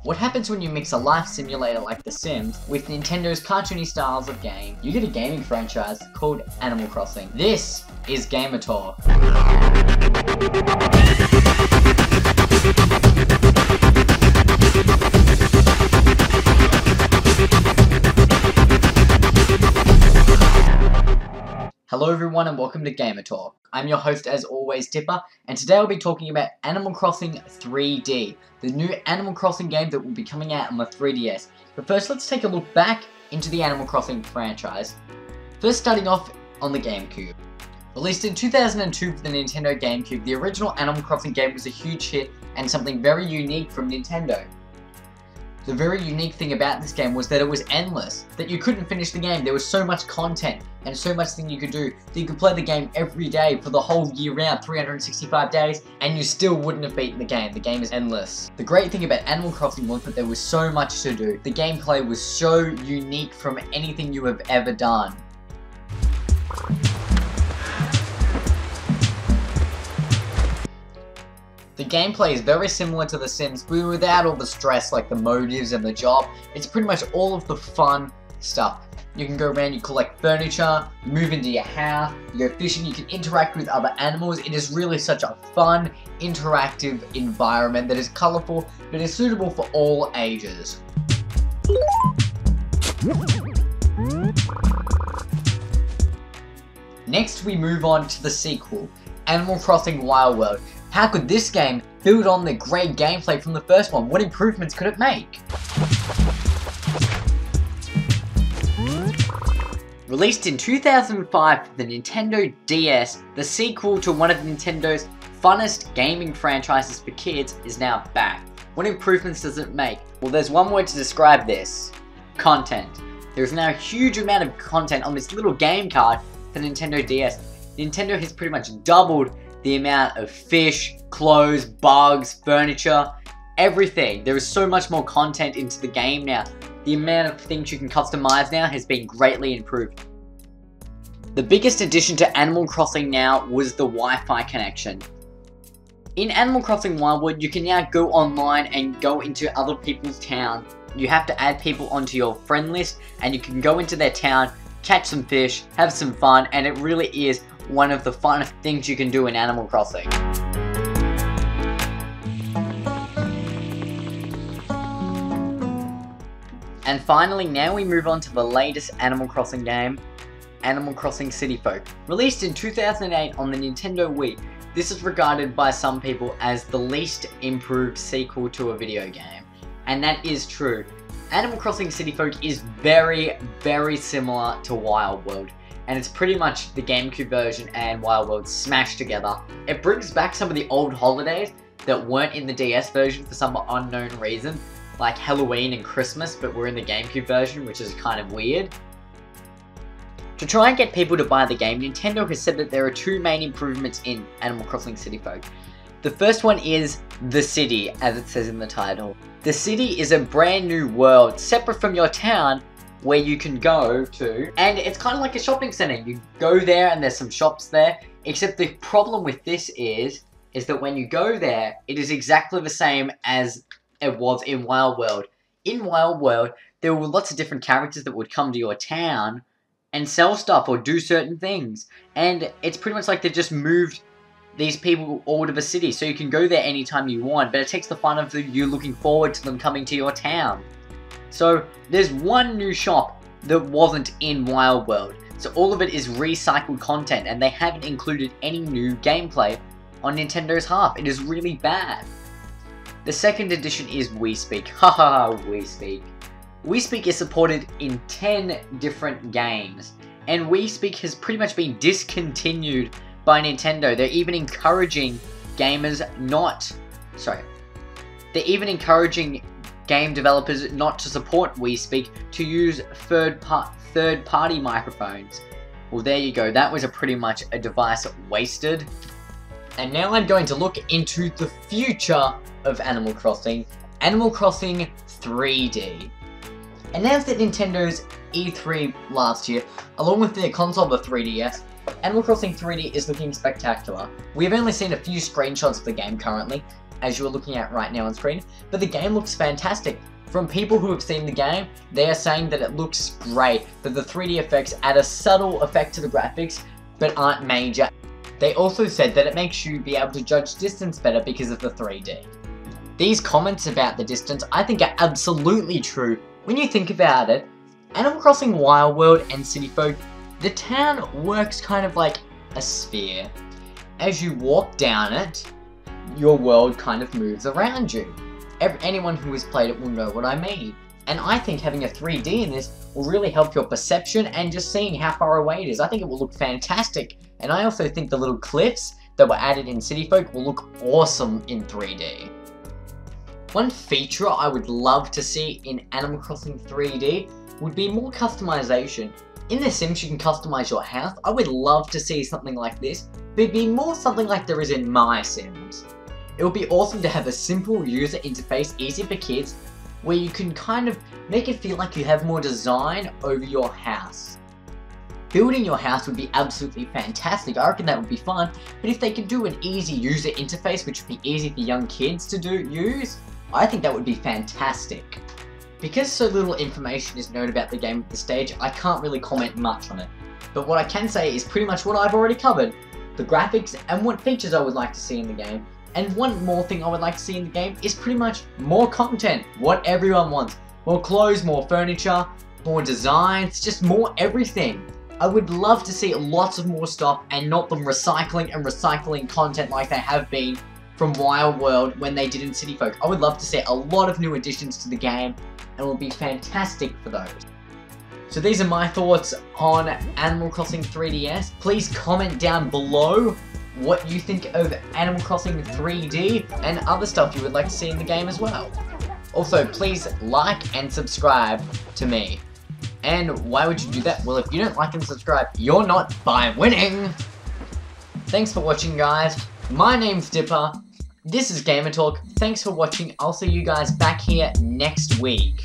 What happens when you mix a life simulator like The Sims with Nintendo's cartoony styles of game? You get a gaming franchise called Animal Crossing. This is Gamer Talk. Hello everyone and welcome to Gamer Talk. I'm your host as always, Dippa, and today I'll be talking about Animal Crossing 3D, the new Animal Crossing game that will be coming out on the 3DS. But first, let's take a look back into the Animal Crossing franchise. First, starting off on the GameCube. Released in 2002 for the Nintendo GameCube, the original Animal Crossing game was a huge hit and something very unique from Nintendo. The very unique thing about this game was that it was endless, that you couldn't finish the game. There was so much content and so much thing you could do that you could play the game every day for the whole year round, 365 days, and you still wouldn't have beaten the game. The game is endless. The great thing about Animal Crossing was that there was so much to do. The gameplay was so unique from anything you have ever done. The gameplay is very similar to The Sims, but without all the stress like the motives and the job. It's pretty much all of the fun stuff. You can go around, you collect furniture, you move into your house, you go fishing, you can interact with other animals. It is really such a fun, interactive environment that is colourful, but is suitable for all ages. Next we move on to the sequel, Animal Crossing Wild World. How could this game build on the great gameplay from the first one? What improvements could it make? Released in 2005 for the Nintendo DS, the sequel to one of Nintendo's funnest gaming franchises for kids is now back. What improvements does it make? Well, there's one word to describe this: content. There's now a huge amount of content on this little game card for the Nintendo DS. Nintendo has pretty much doubled the amount of fish, clothes, bugs, furniture, everything. There is so much more content into the game now. The amount of things you can customize now has been greatly improved. The biggest addition to Animal Crossing now was the Wi-Fi connection. In Animal Crossing Wild World, you can now go online and go into other people's town. You have to add people onto your friend list and you can go into their town, catch some fish, have some fun, and it really is one of the funnest things you can do in Animal Crossing. And finally, now we move on to the latest Animal Crossing game, Animal Crossing City Folk. Released in 2008 on the Nintendo Wii, this is regarded by some people as the least improved sequel to a video game. And that is true. Animal Crossing City Folk is very, very similar to Wild World. And it's pretty much the GameCube version and Wild World smashed together. It brings back some of the old holidays that weren't in the DS version for some unknown reason, like Halloween and Christmas, but were in the GameCube version, which is kind of weird. To try and get people to buy the game, Nintendo has said that there are two main improvements in Animal Crossing City Folk. The first one is the city, as it says in the title. The city is a brand new world, separate from your town, where you can go to, and it's kind of like a shopping center. You go there and there's some shops there, except the problem with this is that when you go there, it is exactly the same as it was in Wild World. In Wild World, there were lots of different characters that would come to your town and sell stuff or do certain things, and it's pretty much like they've just moved these people all to the city, so you can go there anytime you want, but it takes the fun of you looking forward to them coming to your town. So there's one new shop that wasn't in Wild World. So all of it is recycled content and they haven't included any new gameplay on Nintendo's half. It is really bad. The second edition is WeSpeak. Haha, WeSpeak. WeSpeak is supported in 10 different games. And WeSpeak has pretty much been discontinued by Nintendo. They're even encouraging gamers They're even encouraging game developers not to support WeSpeak, to use third-party microphones. Well, there you go. That was pretty much a device wasted. And now I'm going to look into the future of Animal Crossing, Animal Crossing 3D. Announced at Nintendo's E3 last year, along with their console, the 3DS, Animal Crossing 3D is looking spectacular. We have only seen a few screenshots of the game currently, as you're looking at right now on screen, but the game looks fantastic. From people who have seen the game, they are saying that it looks great, that the 3D effects add a subtle effect to the graphics, but aren't major. They also said that it makes you be able to judge distance better because of the 3D. These comments about the distance I think are absolutely true. When you think about it, Animal Crossing Wild World and City Folk, the town works kind of like a sphere. As you walk down it, your world kind of moves around you. Anyone who has played it will know what I mean. And I think having a 3D in this will really help your perception and just seeing how far away it is. I think it will look fantastic. And I also think the little cliffs that were added in City Folk will look awesome in 3D. One feature I would love to see in Animal Crossing 3D would be more customization. In The Sims you can customize your house. I would love to see something like this, but it'd be more something like there is in My Sims. It would be awesome to have a simple user interface, easy for kids, where you can kind of make it feel like you have more design over your house. Building your house would be absolutely fantastic. I reckon that would be fun, but if they could do an easy user interface which would be easy for young kids to use, I think that would be fantastic. Because so little information is known about the game at this stage, I can't really comment much on it. But what I can say is pretty much what I've already covered. The graphics and what features I would like to see in the game. And one more thing I would like to see in the game is pretty much more content. What everyone wants. More clothes, more furniture, more designs, just more everything. I would love to see lots of more stuff and not them recycling and recycling content like they have been from Wild World when they did in City Folk. I would love to see a lot of new additions to the game, and it will be fantastic for those. So these are my thoughts on Animal Crossing 3DS. Please comment down below what you think of Animal Crossing 3D and other stuff you would like to see in the game as well. Also, please like and subscribe to me. And why would you do that? Well, if you don't like and subscribe, you're not by winning. Thanks for watching, guys. My name's Dipper. This is Gamer Talk. Thanks for watching. I'll see you guys back here next week.